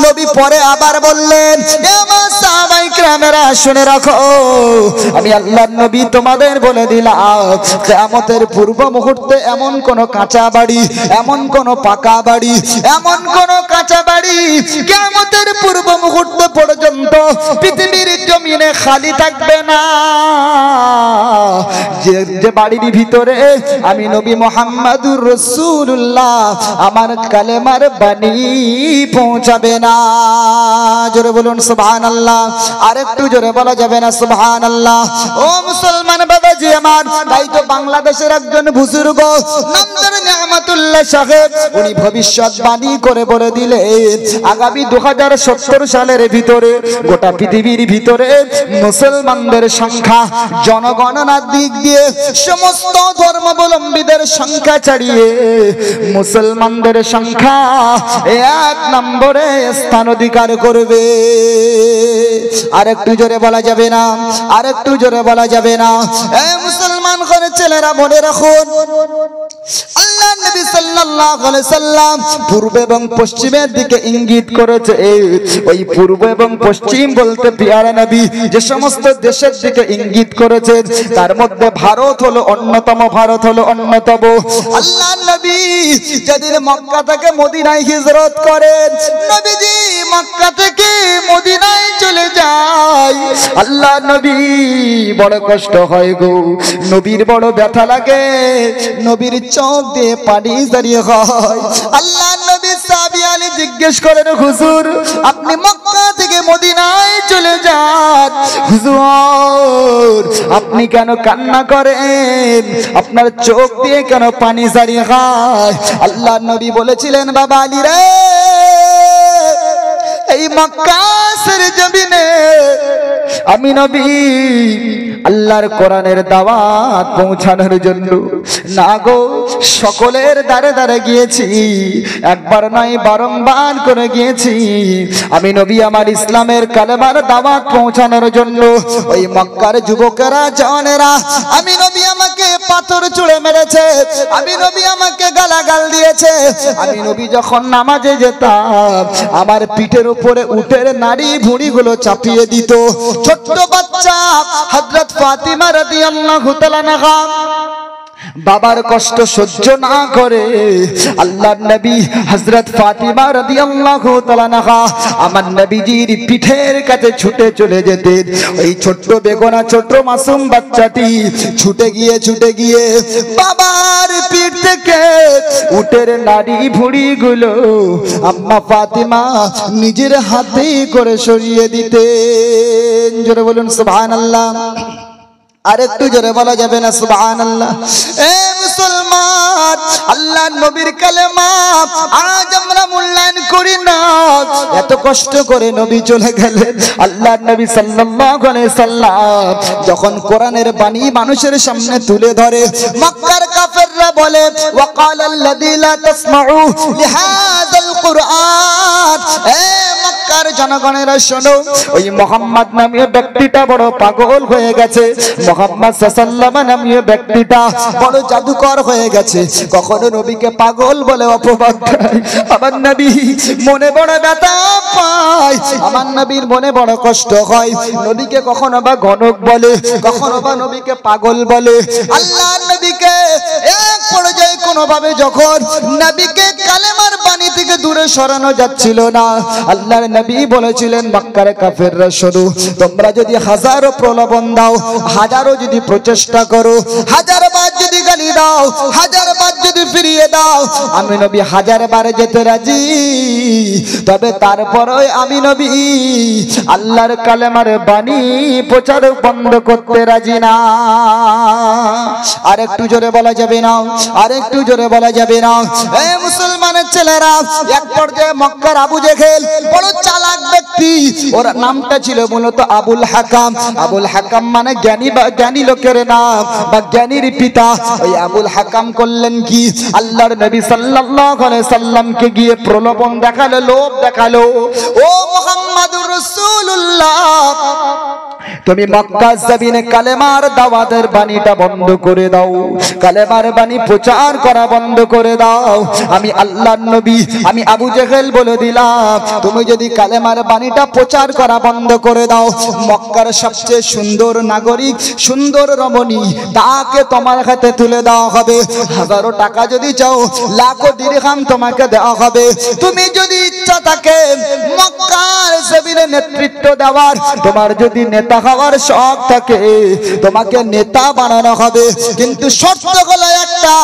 নবী পরে আবার বললেন, আমার সাহাবায়ে কেরামেরা শুনে রাখো, আমি আল্লাহর নবী তোমাদের বলে দিলাম, কিয়ামতের পূর্ব মুহূর্তে এমন কোন কাঁচা বাড়ি, এমন কোন পাকা বাড়ি, এমন কোন কাঁচা বাড়ি কিয়ামতের পূর্ব মুহূর্ত পর্যন্ত পৃথিবীর জমিনে খালি থাকবে না, যে বাড়ির ভিতরে আমি নবী মুহাম্মদুর রাসূলুল্লাহ আমার কালেমার বাণী পৌঁছাবে না। জোরে বলুন সুবহানাল্লাহ। আরেকটু জোরে বলা যাবে না সুবহানাল্লাহ? ও মুসলমান বাবাজি আমার, তাই তো বাংলাদেশের একজন বুজুর্গ নামদার নিয়ামতুল্লাহ সাহেব উনি ভবিষ্যৎবাণী করে বলে দিলেন, আগামী 2070 সালের ভিতরে গোটা পৃথিবীর ভিতরে মুসলমানদের সংখ্যা জনগণনার দিক দিয়ে সমস্ত ধর্মাবলম্বীদের সংখ্যা ছাড়িয়ে মুসলমানদের সংখ্যা 1 নম্বরে স্থান অধিকার করবে। আরেকটু জোরে বলা যাবে না? আরেকটু জোরে বলা যাবে না? এই মুসলমান ঘরের ছেলেরা মনে রাখুন, আল্লাহ নবী সাল্লাল্লাহু আলাইহি সাল্লাম পূর্ব এবং পশ্চিমের দিকে ইঙ্গিত করেছে। ওই পূর্ব এবং পশ্চিম বলতে পেয়ারা নবী যে সমস্ত দেশের দিকে ইঙ্গিত করেছেন তার মধ্যে ভারত হলো অন্যতম। ভারত হলো অন্যতম। আল্লাহ নবী যেদিন মক্কা থেকে মদিনায় হিজরত করেন, নবীজি মক্কা থেকে মদিনায় চলে যায়। আল্লাহ নবী বড় কষ্ট হয় গো, নবীর বড় ব্যথা লাগে, নবীর চোখ দিয়ে পানি দাঁড়িয়ে হয়। আল্লাহ নবী সাহাবী আলী জিজ্ঞেস করেন, হুজুর আপনি মক্কা থেকে মদিনায় চলে যান, হুজুর আপনি কেন কান্না করেন, আপনার চোখ দিয়ে কেন পানি দাঁড়িয়ে হয়? আল্লাহ নবী বলেছিলেন, বাবা আলী রে, এই মক্কার জমিনে আমি নবী আল্লাহর কোরআনের দাওয়াত পৌঁছানোর জন্য না গো সকলের দ্বারে দ্বারে গিয়েছি, একবার নয় বারংবার করে গিয়েছি। আমি নবী আমার ইসলামের কালেমার দাওয়াত পৌঁছানোর জন্য ওই মক্কার যুবকেরা জওয়ানেরা আমি নবী আমাকে পাথর ছুঁড়ে মেরেছে, আমি নবী আমাকে গালাগাল দিয়েছে। আমি নবী যখন নামাজে যেতাম আমার পিঠের উপরে উটের নাড়ি ভুঁড়িগুলো চাপিয়ে দিত। ছোট্ট বাচ্চা হযরত ফাতিমা রাদিয়াল্লাহু তাআলা আনহা বাবার কষ্ট সহ্য না করে আল্লাহর নবী হযরত ফাতিমা রাদিয়াল্লাহু তাআলা আনহা আমার নবীজির পিঠের কাছে ছুটে চলে যেতেন। ওই ছোট্ট বেগোনা ছোট্ট মাসুম বাচ্চাটি ছুটে গিয়ে বাবার পিঠ থেকে উটের নাড়ি ভুঁড়িগুলো আম্মা ফাতিমা নিজের হাতে করে সরিয়ে দিতেন। জোরে বলুন সুবহানাল্লাহ। আরেকটু জোরে বলা যাবে না সুবহানাল্লাহ? এ মুসলমান, আল্লাহর নবীর কালেমা আজ আমরা মূল্যায়ন করি না। এত কষ্ট করে নবী চলে গেলেন। আল্লাহর নবী সাল্লাল্লাহু আলাইহি সাল্লাম যখন কোরআনের বাণী মানুষের সামনে তুলে ধরে, মক্কার কাফেররা বলে, ওয়াকালাল্লাযী লা তাসমাউ লিহাযাল কুরআন, এ মক্কার জনগণেরা শোনো, ওই মুহাম্মদ নামীয় ব্যক্তিটা বড় পাগল হয়ে গেছে, মুহাম্মদ সাল্লাল্লাহু আলাইহি নামীয় ব্যক্তিটা বড় জাদুকর হয়ে গেছে। কখনো নবীকে পাগল বলে অপবাদ দেয়। আমার নবী মনে বড় ব্যথা পায়, আমার নবীর মনে বড় কষ্ট হয়। নবীকে কখনো বা গণক বলে, কখনো বা নবীকে পাগল বলে। আল্লাহর নবীকে এক পর্যায়ে কোনোভাবে যখন নবীকে কালেমার বাণী থেকে দূরে সরানো যাচ্ছিল না, আল্লাহর নবী বলেছিলেন, মক্কার কাফেররা শোনো, তোমরা যদি হাজারো প্রলোভন দাও, হাজারো যদি প্রচেষ্টা করো, হাজার বার যদি গালি দাও, হাজার বার যদি ফিরিয়ে দাও, আমি নবী হাজার বার যেতে রাজি, তবে তারপরে আমি নবী আল্লাহর কালেমার বাণী প্রচার বন্ধ করতে রাজি না। আরেকটু জোরে বলা যাবে না? আরেকটু জোরে বলা যাবে না? এই মুসলমানের ছেলেরা, এক পর্যায়ে মক্কার আবু জেহেল বড় চালাক ব্যক্তি, ওর নামটা ছিল মূলত আবুল হাকাম। আবুল হাকাম মানে জ্ঞানী বা জ্ঞানী লোকের নাম বা জ্ঞানীর পিতা। ওই আবুল হাকাম করলেন কি, আল্লাহর নবী সাল্লাল্লাহু আলাইহি সাল্লামকে গিয়ে প্রলোভন দেখালো, লোভ দেখালো, ও মুহাম্মাদুর রাসূলুল্লাহ, তুমি মক্কা জমিনে কালেমার দাওয়াতের বাণীটা বন্ধ করে দাও, কালেমার বাণী প্রচার করা বন্ধ করে দাও। আমি আল্লাহর নবী, আমি আবু জেহেল বলে দিলাম, তুমি যদি কালেমার বাণীটা প্রচার করা বন্ধ করে দাও, মক্কার সবচেয়ে সুন্দর নাগরিক, সুন্দর রমণী, তাকে তোমার হাতে তুলে দেওয়া হবে। 1000 টাকা যদি চাও, লাখো দিরহাম তোমাকে দেওয়া হবে। তুমি যদি ইচ্ছা থাকে মক্কার জমিনে নেতৃত্ব দেওয়ার, তোমার যদি নেতা হওয়ার শখ থাকে, তোমাকে নেতা বানানো হবে। কিন্তু শর্ত হলো একটা,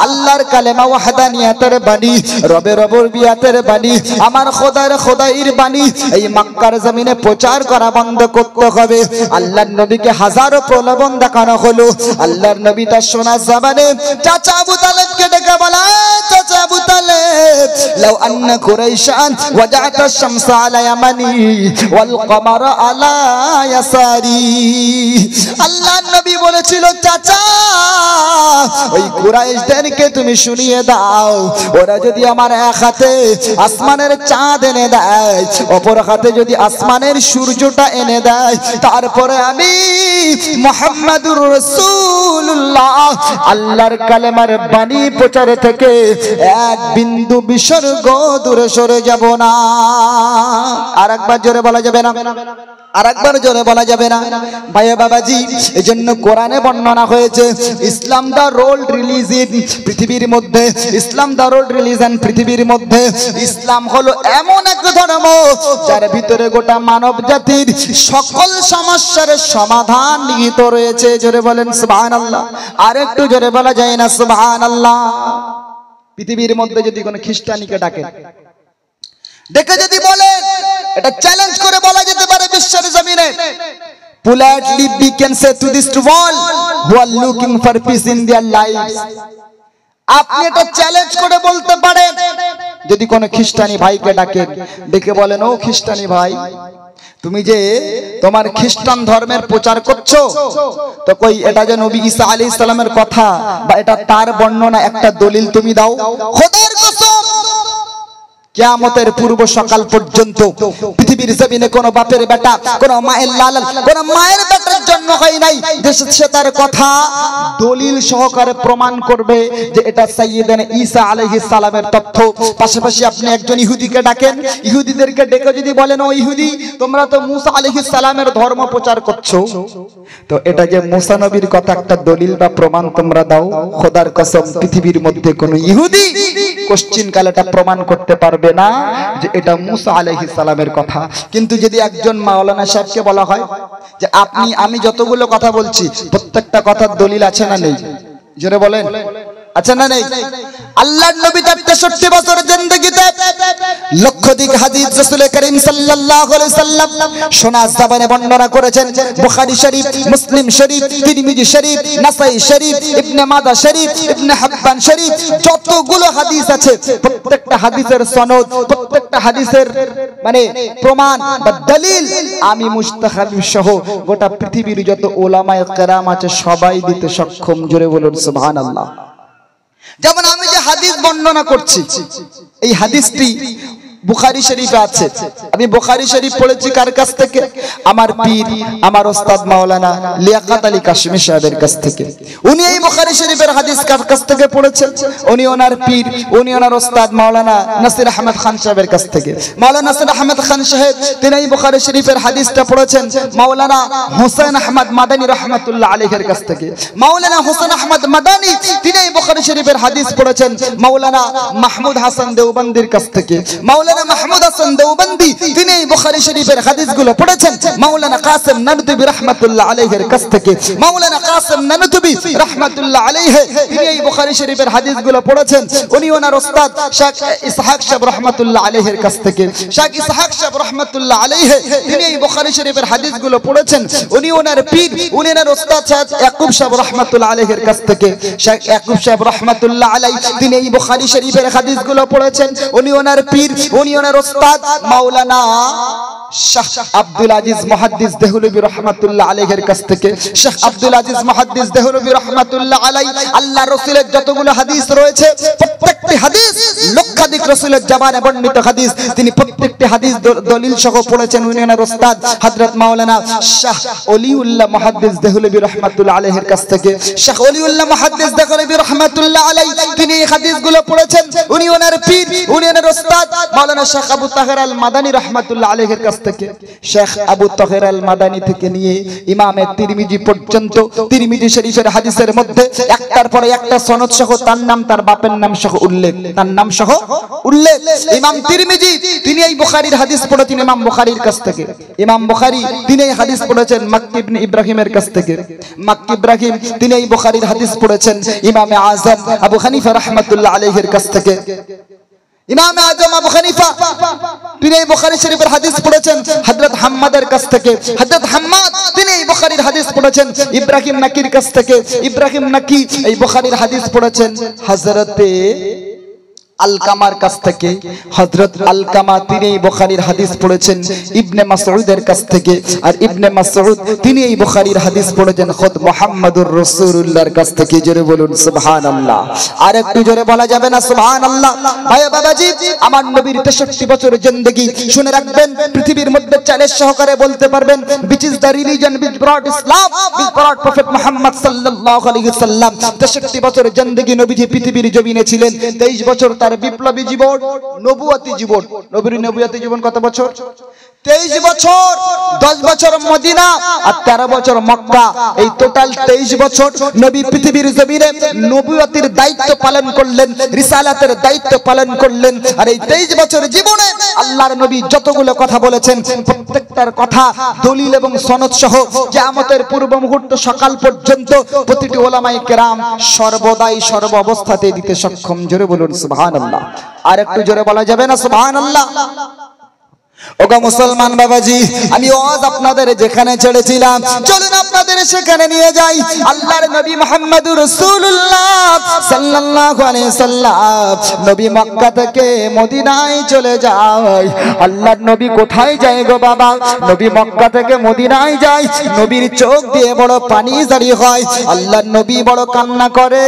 আল্লাহর কালেমা ওয়াহদানিয়াতের বাণী, রবের রবুবিয়াতের বাণী, আমার খোদার খোদাইর বাণী এই মক্কার জমিনে প্রচার করা বন্ধ করতে হবে। আল্লাহর নবীকে হাজারো প্রলোভন দেখানো হলো। আল্লাহর নবী তার সোনা জবানে চাচা আবু তালেবকে ডেকে বলা, চাচা আবু তালেব, লাউ আন্না কুরাইশান ওয়াজাতা শামসা আলা ইয়ামানি ওয়াল কমারা আলা ইয়াসারি। আল্লাহর নবী বলেছিল, চাচা ওই কুরাইশদেরকে তুমি শুনিয়ে দাও, ওরা যদি আমার এক হাতে আসমানের চাঁদ এনে দেয়, অপর হাতে যদি আসমানের সূর্যটা এনে দেয়, তারপরে আমি মুহাম্মাদুর রাসূলুল্লাহ আল্লাহর কালেমার বাণী প্রচারে থেকে এক বিন্দু বিসর্গ দূরে সরে যাব না। আরেকবার জোরে বলা যাবে না? আরেকবার জোরে বলা যাবে না? ভাই বাবাজি, এজন্য কোরআনে বর্ণনা হয়েছে, ইসলাম দা রোল্ড রিলিজিয়ন পৃথিবীর মধ্যে, ইসলাম দা রোল্ড রিলিজিয়ন পৃথিবীর মধ্যে। ইসলাম হলো এমন এক ধর্ম যার ভিতরে গোটা মানব জাতির সকল সমস্যার সমাধান নিহিত রয়েছে। জোরে বলেন সুবহানাল্লাহ। আর একটু জোরে বলা যায় না সুবহানাল্লাহ? পৃথিবীর মধ্যে যদি কোনো খ্রিস্টানিকে ডাকে, দেখে যদি বলে, এটা চ্যালেঞ্জ করে বলা যেতে পারে বিশ্বের জমিনে, politely we can say to this world who are looking for peace in their lives, আপনি এটা চ্যালেঞ্জ করে বলতে পারেন। যদি কোনো খ্রিস্টানি ভাইকে ডাকেন, ডেকে বলেন, ও খ্রিস্টানি ভাই, তুমি যে তোমার খ্রিস্টান ধর্মের প্রচার করছো, তো কই এটা যে নবী ঈসা আলাইহিস সালামের কথা বা এটা তার বর্ণনা, একটা দলিল তুমি দাও। খোদার কসম, কিয়ামতের পূর্ব সকাল পর্যন্ত পৃথিবীর জমিনে কোন বাপের বেটা, কোন মায়ের লাল, কোন মায়ের বেটার জন্ম হয় নাই যে সে তার কথা দলিল সহকারে প্রমাণ করবে যে এটা সাইয়েদানা ঈসা আলাইহিস সালামের তথ্য। পাশাপাশি আপনি একজন ইহুদিকে ডাকেন, ইহুদিদেরকে ডেকে যদি বলেন, ও ইহুদি, তোমরা তো মুসা আলাইহিস সালামের ধর্ম প্রচার করছো, তো এটা যে মুসা নবীর কথা একটা দলিল বা প্রমাণ তোমরা দাও। খোদার কসম, পৃথিবীর মধ্যে কোন ইহুদি কোশ্চিন কালে এটা প্রমাণ করতে পারবে না যে এটা মুসা আলাইহিস সালামের কথা। কিন্তু যদি একজন মাওলানা সাহেবকে বলা হয় যে আপনি, আমি যতগুলো কথা বলছি প্রত্যেকটা কথার দলিল আছে না নেই? জোরে বলেন, আছে না নেই? আল্লাহর নবী তার 63 বছর জিন্দেগিতে লক্ষাধিক হাদিস রাসূল করিম সাল্লাল্লাহু আলাইহি সাল্লাম শোনা জবানে বর্ণনা করেছেন। বুখারী শরীফ, মুসলিম শরীফ, তিরমিজি শরীফ, নাসাই শরীফ, ইবনে মাজাহ শরীফ, ইবনে হিব্বান শরীফ, যতগুলো হাদিস আছে প্রত্যেকটা হাদিসের সনদ, প্রত্যেকটা হাদিসের মানে প্রমাণ বা দলিল আমি মুস্তাহাবি সহ গোটা পৃথিবীর যত উলামায়ে কেরাম আছে সবাই দিতে সক্ষম। জোরে বলুন সুবহানাল্লাহ। যেমন আমি যে হাদিস বর্ণনা করছি, এই হাদিসটি বুখারী শরীফে আছে। আমি বুখারী শরীফ পড়েছি কার কাছ থেকে? আমার পীর, আমার ওস্তাদ মাওলানা লিয়াকাত আলী কাশিমি সাহেবের কাছ থেকে। উনি এই বুখারী শরীফের হাদিস কার কাছ থেকে পড়েছেন? উনি ওনার পীর, উনি ওনার ওস্তাদ মাওলানা নাসির আহমদ খান সাহেবের কাছ থেকে। মাওলানা নাসির আহমদ খান সাহেব তিনি এই বুখারী শরীফের হাদিসটা পড়েছেন মাওলানা হোসেন আহমদ মাদানী রাহমাতুল্লাহ আলাইহির কাছ থেকে। মাওলানা হোসেন আহমদ মাদানী তিনি এই বুখারী শরীফের হাদিস পড়েছেন মাওলানা মাহমুদ হাসান দেওবন্দির কাছ থেকে। মাওলানা মাহমুদ হাসান দেওবন্দি তিনি এই বুখারী শরীফের হাদিসগুলো পড়েছেন মাওলানা কাসেম নানতুবি রাহমাতুল্লাহ আলাইহির কাছ থেকে। মাওলানা কাসেম নানতুবি রাহমাতুল্লাহ আলাইহি তিনি এই বুখারী শরীফের হাদিসগুলো পড়েছেন। উনি ওনার ওস্তাদ শেখ ইসহাক সাহেব রাহমাতুল্লাহ আলাইহির কাছ থেকে। শেখ ইসহাক সাহেব রাহমাতুল্লাহ আলাইহি তিনি এই বুখারী শরীফের হাদিসগুলো পড়েছেন। উনি ওনার পীর, উনি ওনার ওস্তাদ শেখ ইয়াকুব সাহেব রাহমাতুল্লাহ আলাইহির কাছ থেকে। শেখ ইয়াকুব সাহেব রাহমাতুল্লাহ আলাইহি তিনি এই বুখারী শরীফের হাদিসগুলো পড়েছেন। উনি ওনার পীর, উনি ওনার ওস্তাদ মাওলানা শাহ আব্দুল আজিজ মুহাদ্দিস দেহলভী রাহমাতুল্লাহ আলাইহির কাছ থেকে শাহ আব্দুল আজিজ মুহাদ্দিস দেহলভী রাহমাতুল্লাহ আলাইহি আল্লাহর রাসূলের যতগুলো হাদিস রয়েছে প্রত্যেকটি হাদিস লক্ষাধিক রাসূলের জবানে বর্ণিত হাদিস, তিনি প্রত্যেকটি হাদিস দলিল সহ পড়েছেন। উনি ওনার উস্তাদ হযরত মাওলানা শাহ ওলিউল্লাহ মুহাদ্দিস দেহলভী রাহমাতুল্লাহ আলাইহির কাছ থেকে শাহ ওলিউল্লাহ মুহাদ্দিস দেহলভী রাহমাতুল্লাহ আলাইহি তিনি এই হাদিসগুলো পড়েছেন। উনি ওনার পীর, উনি ওনার উস্তাদ মাওলানা শেখ আবু তাহের আল মাদানী রাহমাতুল্লাহ আলাইহির কাছ থেকে শেখ আবু তাহের আল মাদানী থেকে নিয়ে ইমামে তিরমিজি পর্যন্ত তিরমিজি শরীফের হাদিসের মধ্যে একটার পরে একটা সনদ সহ তার নাম তার বাপের নাম সহ উল্লেখ, তার নাম সহ উল্লেখ। ইমাম তিরমিজি তিনি এই বুখারীর হাদিস পড়েছেন ইমাম বুখারীর কাছ থেকে। ইমাম বুখারী তিনি এই হাদিস পড়েছেন মাক্কি ইবনে ইব্রাহিমের কাছ থেকে। মাক্কি ইব্রাহিম তিনি এই বুখারীর হাদিস পড়েছেন ইমামে আযম আবু হানিফা রাহমাতুল্লাহ আলাইহির কাছ থেকে। ইমাম আযম আবু হানিফা তিনি এই বুখারী শরীফের হাদিস পড়েছেন হযরত হাম্মাদের কাছ থেকে। হযরত হাম্মাদ তিনি এই বুখারীর হাদিস পড়েছেন ইব্রাহিম নাকির কাছ থেকে। ইব্রাহিম নাকি এই বুখারীর হাদিস পড়েছেন হযরতে আলকামার কাছ থেকে। হযরত আলকামা তিনি এই বুখারীর হাদিস পড়েছেন ইবনে মাসউদের কাছ থেকে। আর ইবনে মাসউদ তিনি এই বুখারীর হাদিস পড়েছেন খুদ মুহাম্মদুর রাসূলুল্লাহর কাছ থেকে। জোরে বলুন সুবহানাল্লাহ। আর একটু জোরে বলা যাবে না সুবহানাল্লাহ? ভাই বাবাজি, আমার নবীর 63 বছরের জিন্দেগি শুনে রাখবেন, পৃথিবীর মধ্যে চ্যালেঞ্জ সহকারে বলতে পারবেন which is the religion which brought Islam, which brought Prophet Muhammad sallallahu alaihi wasallam। 63 বছরের জিন্দেগি নবীজি পৃথিবীর জমিনে ছিলেন। 23 বছর তার বিপ্লবী জীবন, নবুয়তি জীবন। নবীর নবুয়তি জীবন কত বছর? 23 বছর। 10 বছর মদিনা আর 13 বছর মক্কা। এই টোটাল 23 বছর নবী পৃথিবীর জমিনে নবুয়তির দায়িত্ব পালন করলেন, রিসালাতের দায়িত্ব পালন করলেন। আর এই 23 বছর জীবনে আল্লাহর নবী যতগুলো কথা বলেছেন প্রত্যেকটার কথা দলিল এবং সনদ সহ কিয়ামতের পূর্ব মুহূর্ত সকাল পর্যন্ত প্রতিটি উলামায়ে কেরাম সর্বদাই সর্ব অবস্থাতে দিতে সক্ষম। জোরে বলুন সুবহানাল্লাহ। আর একটু জোরে বলা যাবে না সুবহানাল্লাহ? ওগো মুসলমান বাবাজি, আমি ওয়াজ আপনাদের যেখানে ছেড়েছিলাম চলুন আপনাদের সেখানে নিয়ে যাই। আল্লাহর নবী মুহাম্মদুর রাসূলুল্লাহ সাল্লাল্লাহু আলাইহি সাল্লাম নবী মক্কা থেকে মদিনায় চলে যায়। আল্লাহর নবী কোথায় যায় গো বাবা? নবী মক্কা থেকে মদিনায় যায়। নবীর চোখ দিয়ে বড় পানি জারি হয়। আল্লাহর নবী বড় কান্না করে,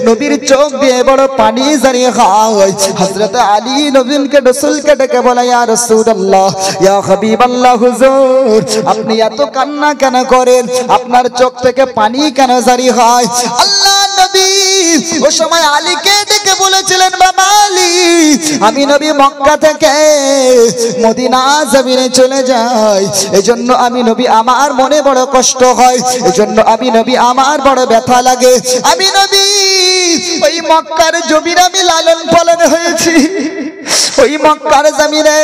নবীর চোখ দিয়ে বড় পানি জারি হয়। হযরত আলী নবীকে রাসূলকে ডেকে বলে, ইয়া রাসূলুল্লাহ, ইয়া হাবিবাল্লাহ, হুজুর আপনি এত কান্না কেন করেন? আপনার চোখ থেকে পানি কেন জারি হয়? আল্লাহ নবী ওই সময় আলীকে ডেকে বলেছিলেন, বাবা আলী, আমি নবী মক্কা থেকে মদিনা জমিনে চলে যাই, এজন্য আমি নবী আমার মনে বড় কষ্ট হয়, এজন্য আমি নবী আমার বড় ব্যথা লাগে। আমি নবী ওই মক্কার জমিনে আমি লালন পালন হয়েছি। ওই মক্কার জমিনে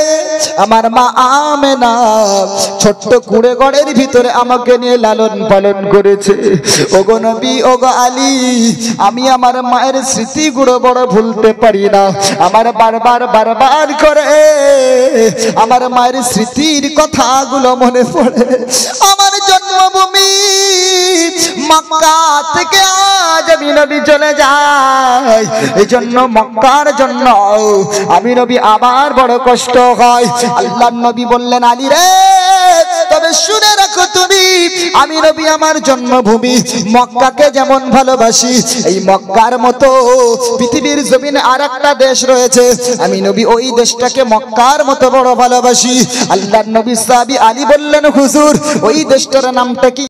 আমার মা আমেনা ছোট্ট কুড়ে ঘরের ভিতরে আমাকে নিয়ে লালন পালন করেছে। ওগো নবী, ওগো আলী, আমি আমার মায়ের স্মৃতিগুলো বড় ভুলতে পারি না। আমার বারবার বারবার করে আমার মায়ের স্মৃতির কথাগুলো মনে পড়ে। আমার জন্মভূমি মক্কা থেকে আজ আমি নবী চলে যাই, এই জন্য মক্কার জন্য আমি নবী আমার বড় কষ্ট হয়। আল্লাহর নবী বললেন, আলী রে, তবে শুনে রাখো তুমি, আমি নবী আমার জন্মভূমি মক্কাকে যেমন ভালোবাসি, এই মক্কার মতো পৃথিবীর জমিনে আরেকটা দেশ রয়েছে, আমি নবী ওই দেশটাকে মক্কার মতো বড় ভালোবাসি। আল্লাহর নবী সাহাবী আলী বললেন, হুজুর ওই দেশটার নামটা কি?